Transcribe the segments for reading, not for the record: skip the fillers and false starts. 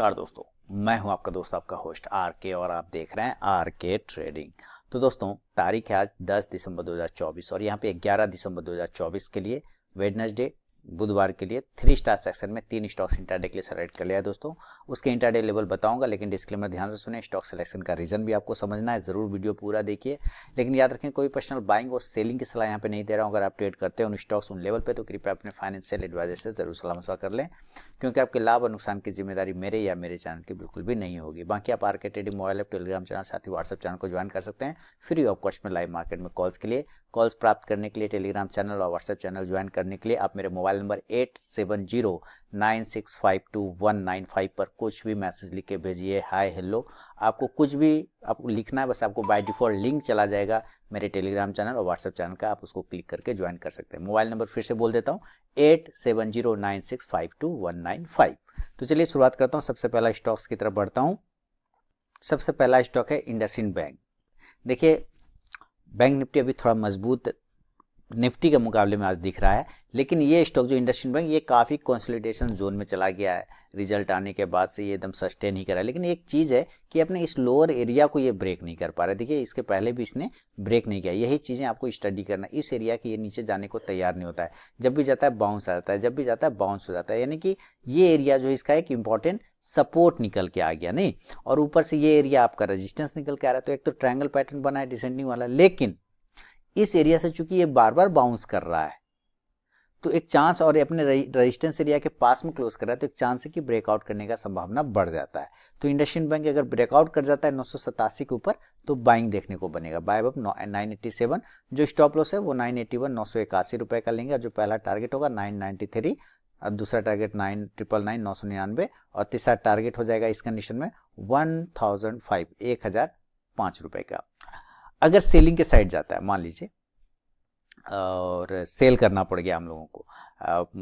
नमस्कार दोस्तों, मैं हूं आपका दोस्त आपका होस्ट आर के और आप देख रहे हैं आर के ट्रेडिंग। तो दोस्तों तारीख है आज 10 दिसंबर 2024 और यहाँ पे 11 दिसंबर 2024 के लिए वेडनेसडे बुधवार के लिए 3 स्टार सेक्शन में 3 स्टॉक्स इंट्राडे के लिए सेलेक्ट कर लिया है दोस्तों। उसके इंट्राडे लेवल बताऊंगा, लेकिन डिस्क्लेमर ध्यान से सुने, स्टॉक सिलेक्शन का रीजन भी आपको समझना है, जरूर वीडियो पूरा देखिए। लेकिन याद रखें कोई पर्सनल बाइंग और सेलिंग की सलाह यहाँ पे नहीं दे रहा हूँ। अगर आप ट्रेड करते हैं उन स्टॉक्स उन लेवल पे तो कृपया अपने फाइनेंशियल एडवाइजर से जरूर सलाह मशवरा कर लें, क्योंकि आपके लाभ और नुकसान की जिम्मेदारी मेरे या मेरे चैनल की बिल्कुल भी नहीं होगी। बाकी आप आर के trading mobile app, Telegram channel, साथ ही व्हाट्सएप चैनल को ज्वाइन कर सकते हैं फ्री ऑफ कॉस्ट में लाइव मार्केट में कॉल्स के लिए। कॉल्स प्राप्त करने के लिए टेलीग्राम चैनल और व्हाट्सएप चैनल ज्वाइन करने के लिए आप मेरे मोबाइल नंबर 8709652195 पर कुछ भी मैसेज लिख के भेजिए, हाय हेलो। आपको कुछ भी आपको लिखना है, बस आपको बाय डिफॉल्ट लिंक चला जाएगा मेरे टेलीग्राम चैनल और व्हाट्सएप चैनल का, आप उसको क्लिक करके ज्वाइन कर सकते हैं। मोबाइल नंबर फिर से बोल देता हूँ 8709652195। तो चलिए शुरुआत करता हूँ। सबसे पहला स्टॉक्स की तरफ बढ़ता हूँ। सबसे पहला स्टॉक है इंडसइंड बैंक। देखिए बैंक निफ्टी अभी थोड़ा मजबूत निफ्टी के मुकाबले में आज दिख रहा है, लेकिन ये स्टॉक जो इंडसइंड बैंक ये काफ़ी कंसोलिडेशन जोन में चला गया है। रिजल्ट आने के बाद से ये एकदम सस्टेन ही करा है, लेकिन एक चीज़ है कि अपने इस लोअर एरिया को ये ब्रेक नहीं कर पा रहा है। देखिए इसके पहले भी इसने ब्रेक नहीं किया। यही चीज़ें आपको स्टडी करना, इस एरिया के ये नीचे जाने को तैयार नहीं होता है। जब भी जाता है बाउंस आ जाता है, जब भी जाता है बाउंस हो जाता है, यानी कि ये एरिया जो इसका एक इंपॉर्टेंट सपोर्ट निकल के आ गया नहीं, और ऊपर से ये एरिया आपका रजिस्टेंस निकल के आ रहा है। तो एक तो ट्रायंगल पैटर्न बना है डिसेंडिंग वाला, लेकिन इस एरिया से चूंकि ये बार बार बाउंस कर रहा है तो एक चांस, और अपने रेजिस्टेंस एरिया के पास में क्लोज कर रहा है, तो एक चांस है कि ब्रेकआउट करने का संभावना बढ़ जाता है। तो इंडसइंड बैंक अगर ब्रेकआउट कर जाता है 987 के ऊपर तो बाइंग देखने को बनेगा। बाय अब 987, जो स्टॉप लॉस है वो 981 981 रुपए का लेंगे, और जो पहला टारगेट होगा 993, और दूसरा टारगेट 9999 999, और तीसरा टारगेट हो जाएगा इस कंडीशन में 1005 रुपए का। अगर सेलिंग के साइड जाता है मान लीजिए और सेल करना पड़ गया हम लोगों को,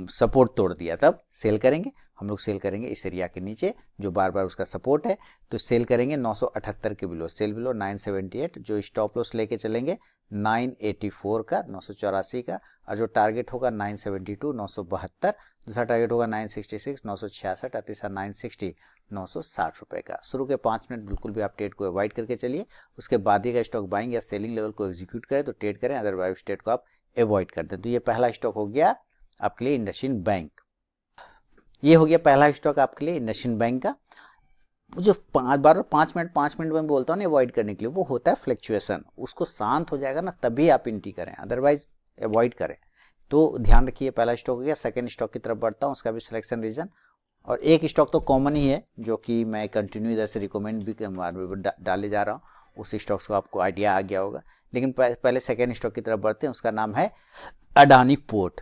सपोर्ट तोड़ दिया, तब सेल करेंगे हम लोग। सेल करेंगे इस एरिया के नीचे जो बार बार उसका सपोर्ट है, तो सेल करेंगे 978 के बिलो, सेल बिलो 978, जो स्टॉप लॉस लेके चलेंगे 984 का, 984 का, और जो टारगेट होगा 972 972, दूसरा टारगेट होगा 966 966, और तीसरा 960 960 रुपए का। शुरू के 5 मिनट बिल्कुल भी आप ट्रेड को अवॉइड करके चलिए, उसके बाद ही का स्टॉक बाइंग या सेलिंग लेवल को एग्जीक्यूट करें तो ट्रेड करें, अदरवाइज ट्रेड को आप अवॉइड कर दें। तो ये पहला स्टॉक हो गया आपके लिए इंडसइंड बैंक। ये हो गया पहला स्टॉक आपके लिए इंडसइंड बैंक का। जो 5 मिनट में बोलता हूँ ना अवॉइड करने के लिए, वो होता है फ्लक्चुएशन। उसको शांत हो जाएगा ना तभी आप एंट्री करें, अदरवाइज अवॉइड करें। तो ध्यान रखिए, पहला स्टॉक हो गया। सेकंड स्टॉक की तरफ बढ़ता हूँ, उसका भी सिलेक्शन रीजन, और एक स्टॉक तो कॉमन ही है जो कि मैं कंटिन्यू इधर से रिकमेंड भी डाले जा रहा हूँ। उस स्टॉक्स को आपको आइडिया आ गया होगा, लेकिन पहले सेकेंड स्टॉक की तरफ बढ़ते हैं। उसका नाम है अडानी पोर्ट।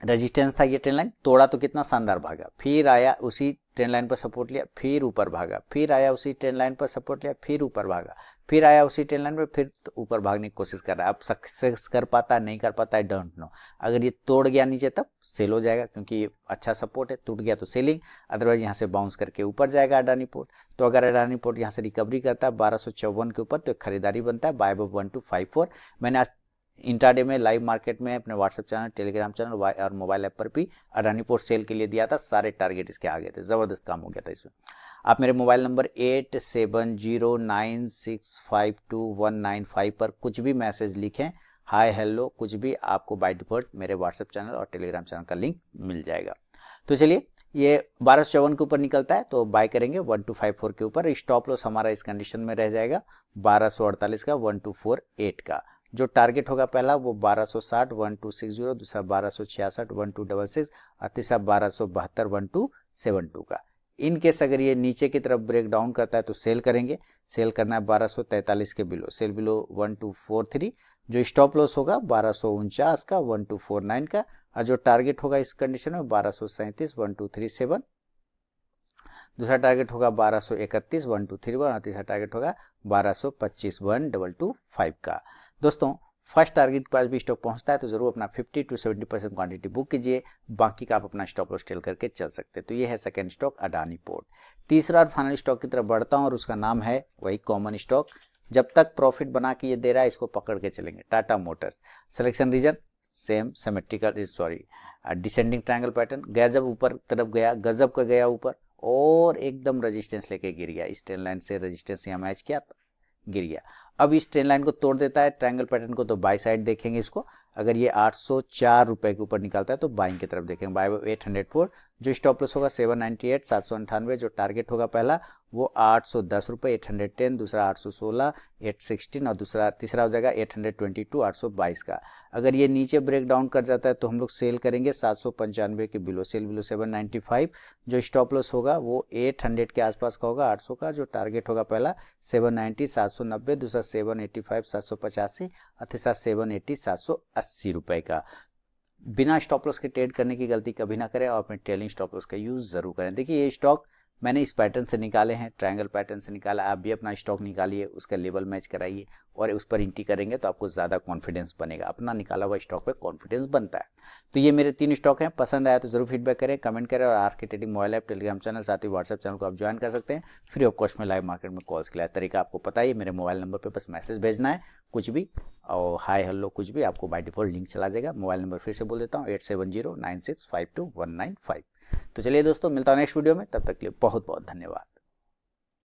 रेजिस्टेंस था ये ट्रेंड लाइन, तोड़ा तो कितना शानदार भागा, फिर आया उसी ट्रेंड लाइन पर सपोर्ट लिया, फिर ऊपर भागा, फिर आया उसी ट्रेंड लाइन पर सपोर्ट लिया, फिर ऊपर भागा, फिर आया उसी ट्रेंड लाइन पर, फिर ऊपर भागने की कोशिश कर रहा है। अब सक्सेस कर पाता है नहीं कर पाता है डोंट नो। अगर ये तोड़ गया नीचे तब सेल हो जाएगा, क्योंकि ये अच्छा सपोर्ट है। टूट गया तो सेलिंग, अदरवाइज यहाँ से बाउंस करके ऊपर जाएगा अडानी पोर्ट। तो अगर अडानी पोर्ट यहाँ से रिकवरी करता है 1254 के ऊपर तो एक खरीदारी बनता है बाय अब 1254। मैंने आज इंट्राडे में लाइव मार्केट में अपने व्हाट्सएप चैनल, टेलीग्राम चैनल और मोबाइल ऐप पर भी अडानी पोर्ट सेल के लिए दिया था। सारे टारगेट इसके आ गए थे, जबरदस्त काम हो गया था इसमें। आप मेरे मोबाइल नंबर 8709652195 पर कुछ भी मैसेज लिखें, हाय हेलो, कुछ भी, आपको बाय डिफॉल्ट मेरे व्हाट्सएप चैनल और टेलीग्राम चैनल का लिंक मिल जाएगा। तो चलिए, ये 1254 के ऊपर निकलता है तो बाय करेंगे 1254 के ऊपर। स्टॉप लॉस हमारा इस कंडीशन में रह जाएगा 1248 का, 1248 का। जो टारगेट होगा पहला वो 1260 1260, दूसरा 1266 1266, और तीसरा 1272 1272 का। इनकेस अगर ये नीचे की तरफ ब्रेक डाउन करता है तो सेल करेंगे। सेल करना है 1243 के बिलो, सेल बिलो 1243। जो स्टॉप लॉस होगा 1249 का, 1249 का, और जो टारगेट होगा इस कंडीशन में 1237 1237, दूसरा टारगेट होगा 1231 1231, और तीसरा टारगेट होगा 1225 1225 का। दोस्तों फर्स्ट टारगेट के पास भी स्टॉक पहुंचता है तो जरूर अपना 50 to 70% क्वांटिटी बुक कीजिए, बाकी का आप अपना स्टॉप लॉस टेल करके चल सकते हैं। तो ये है सेकंड स्टॉक अडानी पोर्ट। तीसरा और फाइनल स्टॉक की तरफ बढ़ता हूं और उसका नाम है वही कॉमन स्टॉक। जब तक प्रॉफिट बना के ये दे रहा है इसको पकड़ के चलेंगे, Tata Motors. Selection reason same symmetrical descending triangle pattern, गया जब ऊपर तरफ गया, गजब का गया ऊपर, और एकदम रेजिस्टेंस लेके गिर गया, इस ट्रेंड लाइन से रेजिस्टेंस यहाँ मैच किया, गिर गया। अब इस ट्रेंड लाइन को तोड़ देता है ट्रायंगल पैटर्न को, तो बाई साइड देखेंगे इसको। अगर ये 804 रुपए के ऊपर निकलता है तो बाइंग की तरफ देखेंगे, बाय 804। जो स्टॉप लॉस होगा 798, 798। जो टारगेट होगा पहला वो 810 रुपये, 810। दूसरा 816, 816। और दूसरा तीसरा हो जाएगा 822, 822 का। अगर ये नीचे ब्रेक डाउन कर जाता है तो हम लोग सेल करेंगे 795 के बिलो, सेल बिलो 795। जो स्टॉप लॉस होगा वो 800 के आसपास का होगा, 800 का। जो टारगेट होगा पहला 790, 790। दूसरा 785, 785। और तीसरा 780, 780 रुपए का। बिना स्टॉप लॉस के ट्रेड करने की गलती कभी ना करें और अपने ट्रेलिंग स्टॉप लॉस का यूज जरूर करें। देखिए ये स्टॉक मैंने इस पैटर्न से निकाले हैं, ट्रायंगल पैटर्न से निकाला। आप भी अपना स्टॉक निकालिए, उसका लेवल मैच कराइए और उस पर एंट्री करेंगे तो आपको ज़्यादा कॉन्फिडेंस बनेगा। अपना निकाला हुआ स्टॉक पे कॉन्फिडेंस बनता है। तो ये मेरे 3 स्टॉक हैं, पसंद आया तो जरूर फीडबैक करें, कमेंट करें। और आर के trading mobile app, Telegram channel, साथ ही व्हाट्सएप चैनल को आप ज्वाइन कर सकते हैं फ्री ऑफ कॉस्ट में। लाइव मार्केट में कॉल्स के लिए तरीका आपको पता ही, मेरे मोबाइल नंबर पर बस मैसेज भेजना है, कुछ भी, और हाय हेलो कुछ भी, आपको बाय डिफॉल्ट लिंक चला जाएगा। मोबाइल नंबर फिर से बोल देता हूँ, 8709652195। तो चलिए दोस्तों, मिलता हूँ नेक्स्ट वीडियो में, तब तक के लिए बहुत बहुत धन्यवाद।